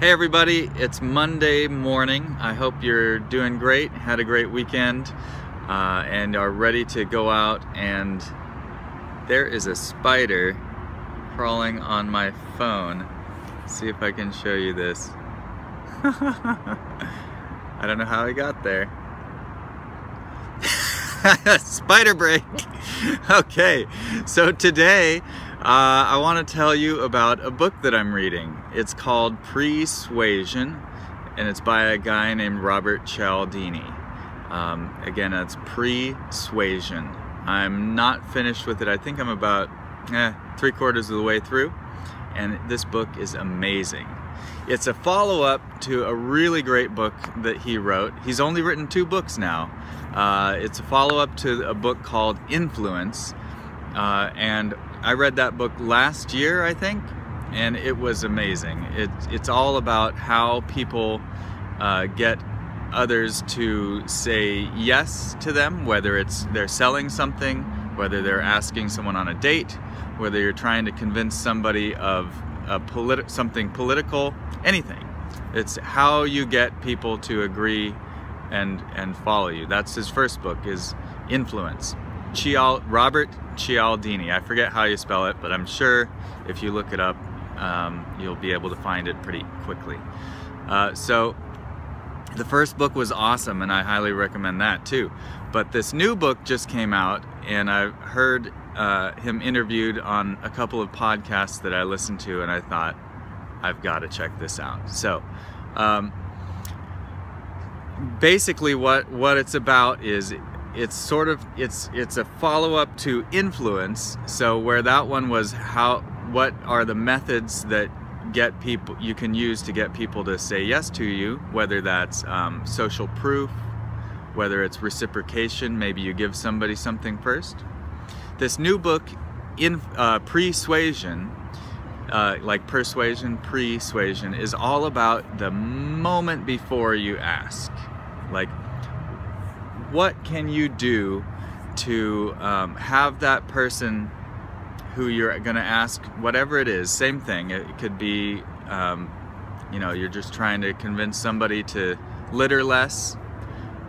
Hey everybody, it's Monday morning. I hope you're doing great, had a great weekend, and are ready to go out. And there is a spider crawling on my phone. Let's see if I can show you this. I don't know how I got there. Spider break! Okay, so today I want to tell you about a book that I'm reading. It's called Pre-Suasion, and it's by a guy named Robert Cialdini. Again, that's Pre-Suasion. I'm not finished with it. I think I'm about 3/4 of the way through, and this book is amazing. It's a follow-up to a really great book that he wrote. He's only written 2 books now. It's a follow-up to a book called Influence, and I read that book last year, I think, and it was amazing. It's all about how people get others to say yes to them, whether it's they're selling something, whether they're asking someone on a date, whether you're trying to convince somebody of something political, anything. It's how you get people to agree and follow you. That's his first book, is Influence. Robert Cialdini. I forget how you spell it, but I'm sure if you look it up, you'll be able to find it pretty quickly. So the first book was awesome, and I highly recommend that too. But this new book just came out, and I've heard him interviewed on a couple of podcasts that I listened to, and I thought, I've got to check this out. So basically what it's about is it's a follow-up to Influence. So where that one was what are the methods that you can use to get people to say yes to you, whether that's social proof, whether it's reciprocation, maybe you give somebody something first. This new book, Pre-Suasion, like persuasion, Pre-Suasion, is all about the moment before you ask. Like, what can you do to have that person who you're going to ask, whatever it is, same thing. It could be, you know, you're just trying to convince somebody to litter less,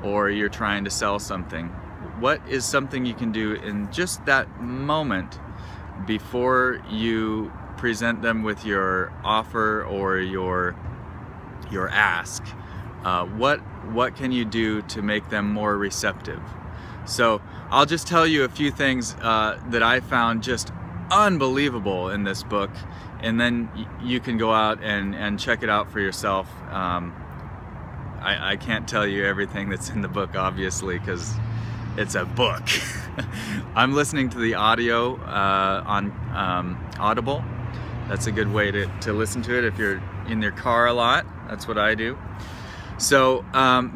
or you're trying to sell something. What is something you can do in just that moment before you present them with your offer or your ask? What can you do to make them more receptive? So I'll just tell you a few things that I found just unbelievable in this book, and then you can go out and check it out for yourself. I can't tell you everything that's in the book, obviously, because it's a book. I'm listening to the audio on Audible. That's a good way to listen to it if you're in your car a lot. That's what I do. So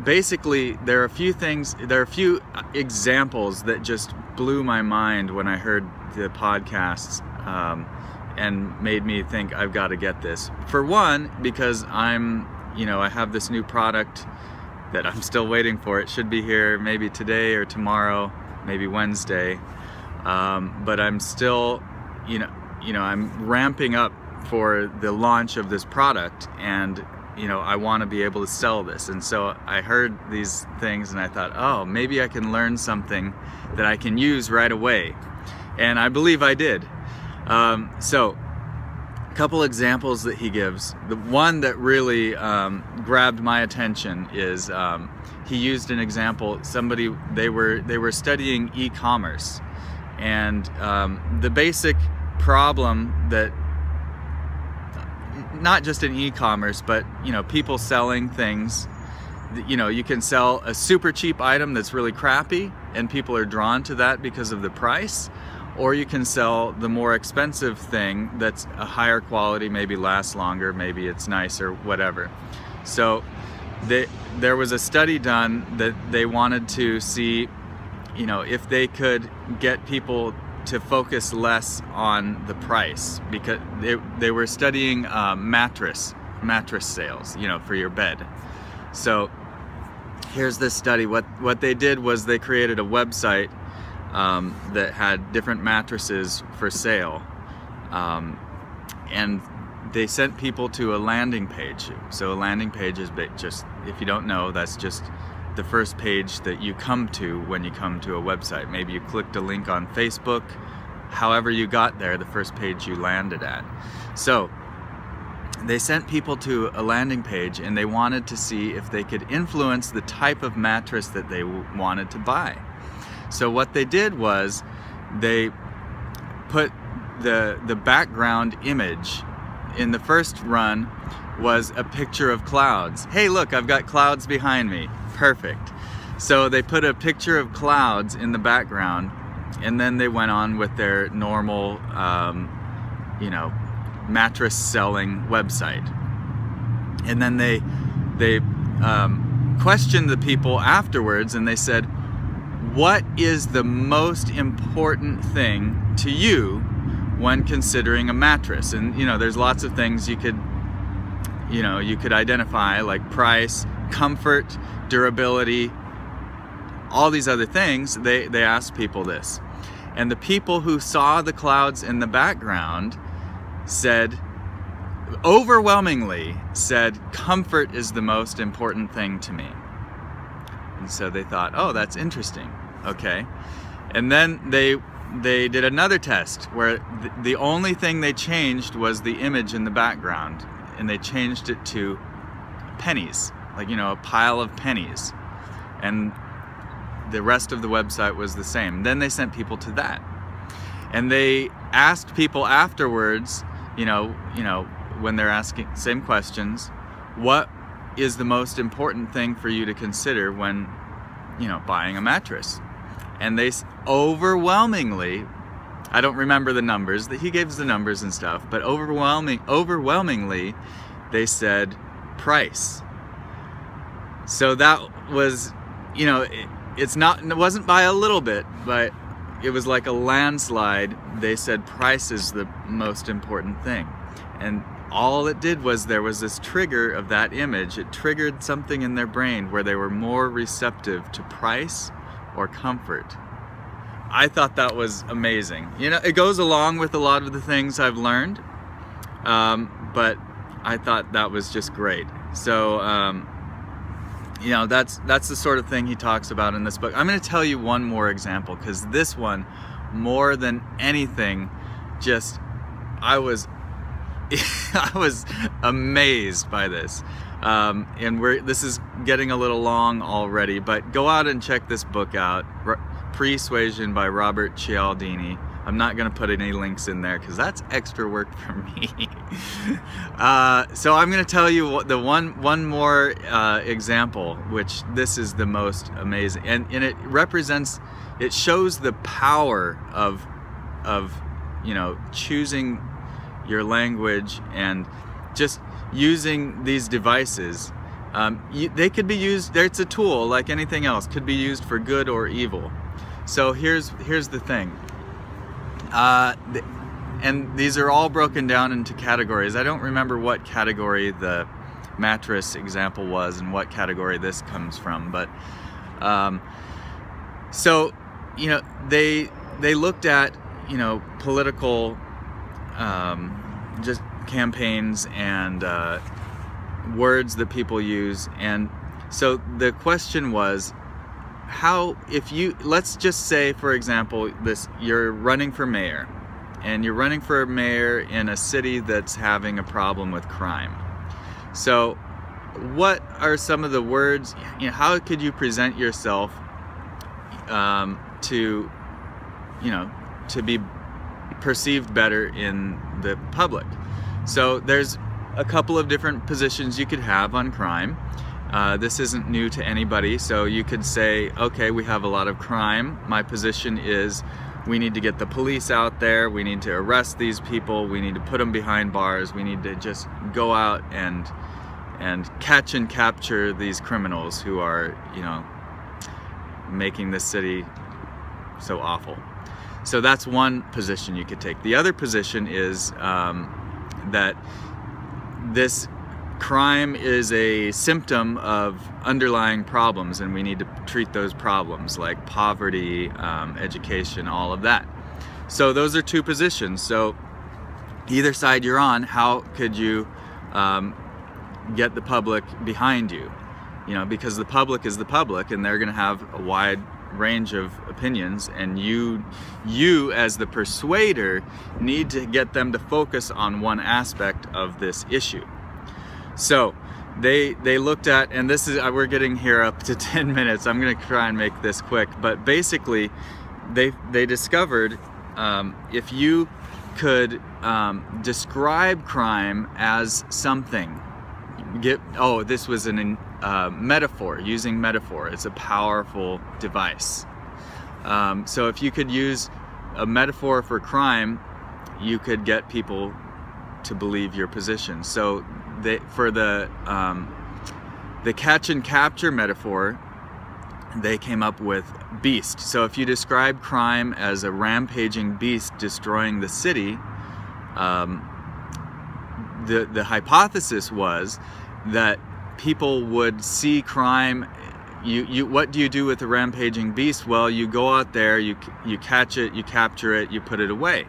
basically, there are a few examples that just blew my mind when I heard the podcasts and made me think, I've got to get this. For one, because I have this new product that I'm still waiting for. It should be here maybe today or tomorrow, maybe Wednesday. But I'm still, I'm ramping up for the launch of this product, and I want to be able to sell this. And so I heard these things and I thought, oh, maybe I can learn something that I can use right away. And I believe I did. So a couple examples that he gives. The one that really grabbed my attention is he used an example. They were studying e-commerce, and the basic problem that, not just in e-commerce, but people selling things, you can sell a super cheap item that's really crappy and people are drawn to that because of the price, or you can sell the more expensive thing that's a higher quality, maybe lasts longer, maybe it's nicer, whatever. So there was a study done that they wanted to see if they could get people to focus less on the price, because they were studying mattress sales, for your bed. So here's this study. What they did was they created a website that had different mattresses for sale, and they sent people to a landing page. So a landing page is just, if you don't know, that's just the first page that you come to when you come to a website. Maybe you clicked a link on Facebook. However you got there, the first page you landed at. So they sent people to a landing page, and they wanted to see if they could influence the type of mattress that they wanted to buy. So what they did was they put the background image in the first run was a picture of clouds. Hey, look, I've got clouds behind me. Perfect. So they put a picture of clouds in the background, and then they went on with their normal, you know, mattress selling website. And then they questioned the people afterwards, and they said, what is the most important thing to you when considering a mattress? And you know, there's lots of things you could identify, like price, comfort, durability, all these other things. They asked people this, and the people who saw the clouds in the background said, overwhelmingly said, comfort is the most important thing to me. And so they thought, oh, that's interesting. Okay. And then they did another test where the only thing they changed was the image in the background, and they changed it to pennies, like, you know, a pile of pennies, and the rest of the website was the same. Then they sent people to that, and they asked people afterwards, you know, when they're asking same questions, what is the most important thing for you to consider when, you know, buying a mattress? And they overwhelmingly, I don't remember the numbers, that he gives the numbers and stuff, but overwhelmingly they said price. So that was, you know, it wasn't by a little bit, but it was like a landslide. They said price is the most important thing. And all it did was, there was this trigger of that image. It triggered something in their brain where they were more receptive to price or comfort. I thought that was amazing. You know, it goes along with a lot of the things I've learned, but I thought that was just great. So, you know, that's the sort of thing he talks about in this book. I'm going to tell you one more example, because this one, more than anything, just, I was amazed by this. And this is getting a little long already, but go out and check this book out, Pre-Suasion by Robert Cialdini. I'm not going to put any links in there because that's extra work for me. So I'm going to tell you the one more example, which this is the most amazing, and it shows the power of you know, choosing your language and just using these devices. They could be used, it's a tool like anything else, could be used for good or evil. So here's the thing, and these are all broken down into categories. I don't remember what category the mattress example was and what category this comes from, but so, you know, they looked at, you know, political just campaigns and words that people use. And so the question was, let's just say, for example, you're running for mayor, and you're running for mayor in a city that's having a problem with crime. So what are some of the words, you know, how could you present yourself to, you know, to be perceived better in the public? So there's a couple of different positions you could have on crime. This isn't new to anybody, so you could say, okay, we have a lot of crime. My position is, we need to get the police out there, we need to arrest these people, we need to put them behind bars, we need to just go out and catch and capture these criminals who are, you know, making this city so awful. So that's one position you could take. The other position is that this crime is a symptom of underlying problems, and we need to treat those problems like poverty, education, all of that. So those are two positions. So either side you're on, how could you get the public behind you? You know, because the public is the public, and they're going to have a wide range of opinions, and you as the persuader need to get them to focus on one aspect of this issue. So they looked at, and this is, we're getting here up to 10 minutes. I'm going to try and make this quick, but basically they discovered if you could describe crime as something, this was an metaphor, using metaphor. It's a powerful device. So if you could use a metaphor for crime, you could get people to believe your position. So for the catch and capture metaphor, they came up with beast. So if you describe crime as a rampaging beast destroying the city, the hypothesis was that people would see crime. What do you do with a rampaging beast? Well, you go out there, you catch it, you capture it, you put it away.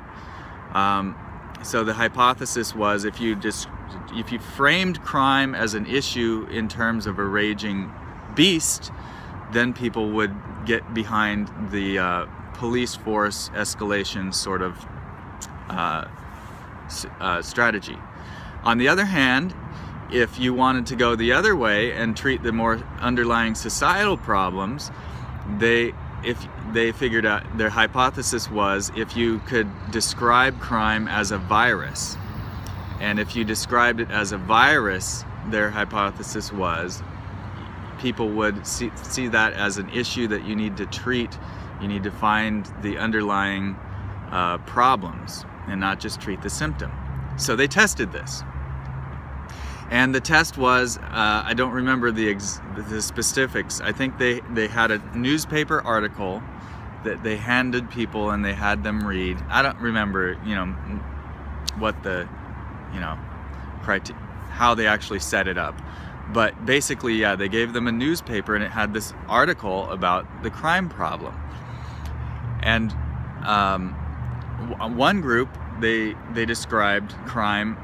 So the hypothesis was if you framed crime as an issue in terms of a raging beast, then people would get behind the police force escalation sort of strategy. On the other hand, if you wanted to go the other way and treat the more underlying societal problems, they figured out, their hypothesis was, if you could describe crime as a virus, and if you described it as a virus, their hypothesis was people would see that as an issue that you need to treat. You need to find the underlying problems and not just treat the symptom. So they tested this. And the test was, I don't remember the specifics. I think they had a newspaper article that they handed people and they had them read. I don't remember, you know, what the, you know, how they actually set it up. But basically, yeah, they gave them a newspaper and it had this article about the crime problem. And one group, they described crime,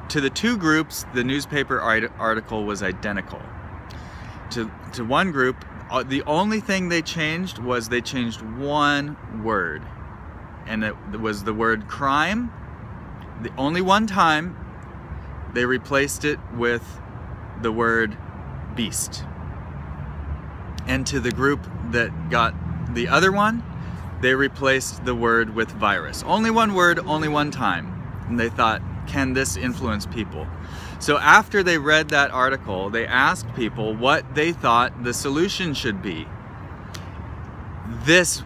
to the two groups, the newspaper article was identical. To one group, the only thing they changed was they changed one word, and it was the word crime. The only one time they replaced it with the word beast. And to the group that got the other one, they replaced the word with virus. Only one word, only one time. And they thought, can this influence people? So after they read that article, they asked people what they thought the solution should be. This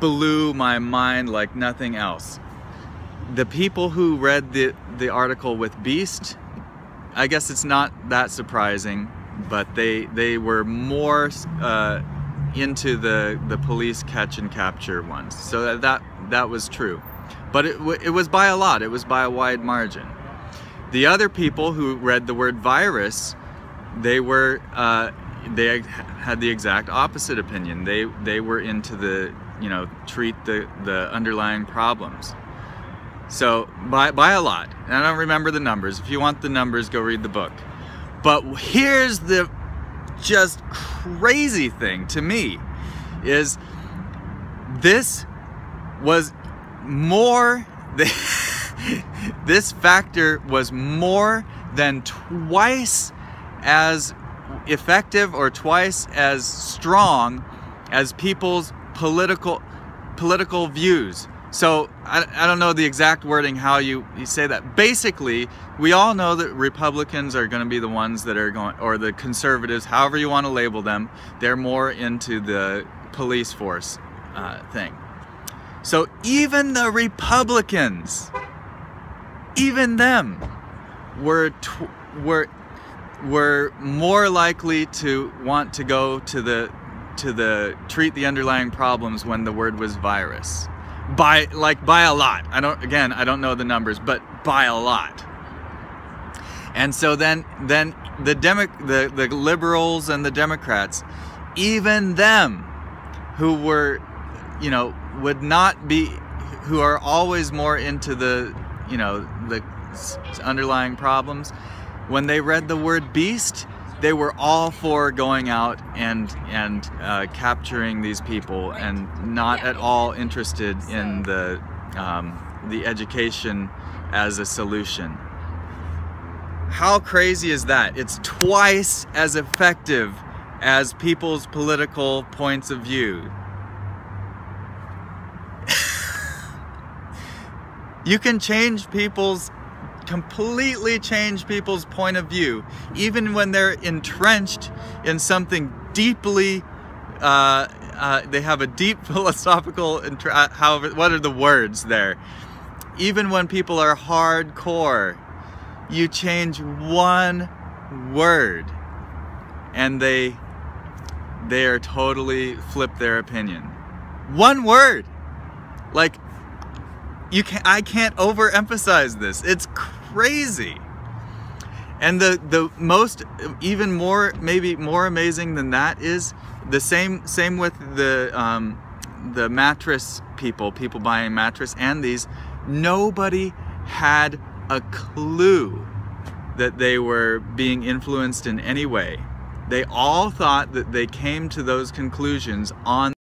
blew my mind like nothing else. The people who read the article with beast, I guess it's not that surprising, but they were more into the police catch and capture ones. So that was true. But it was by a lot. It was by a wide margin. The other people who read the word virus, they had the exact opposite opinion. They were into the, you know, treat the underlying problems. So by a lot. And I don't remember the numbers. If you want the numbers, go read the book. But here's the just crazy thing to me is this was more this factor was more than twice as effective or twice as strong as people's political views. So I don't know the exact wording how you say that. Basically, we all know that Republicans are going to be the ones that are going, or the conservatives, however you want to label them, they're more into the police force thing. So even the Republicans, even them, were more likely to want to go to the treat the underlying problems when the word was virus, by a lot. I don't know the numbers, but by a lot. And so then the liberals and the Democrats, even them, who were, you know, who are always more into the, you know, the underlying problems, when they read the word beast, they were all for going out and capturing these people, and not at all interested in the education as a solution. How crazy is that? It's twice as effective as people's political points of view. You can completely change people's point of view, even when they're entrenched in something deeply, they have a deep philosophical, however, what are the words there? Even when people are hardcore, you change one word and they are totally flip their opinion. One word! Like, I can't overemphasize this. It's crazy. And the most, even more, maybe more amazing than that is the same with the mattress people buying mattress and these. Nobody had a clue that they were being influenced in any way. They all thought that they came to those conclusions on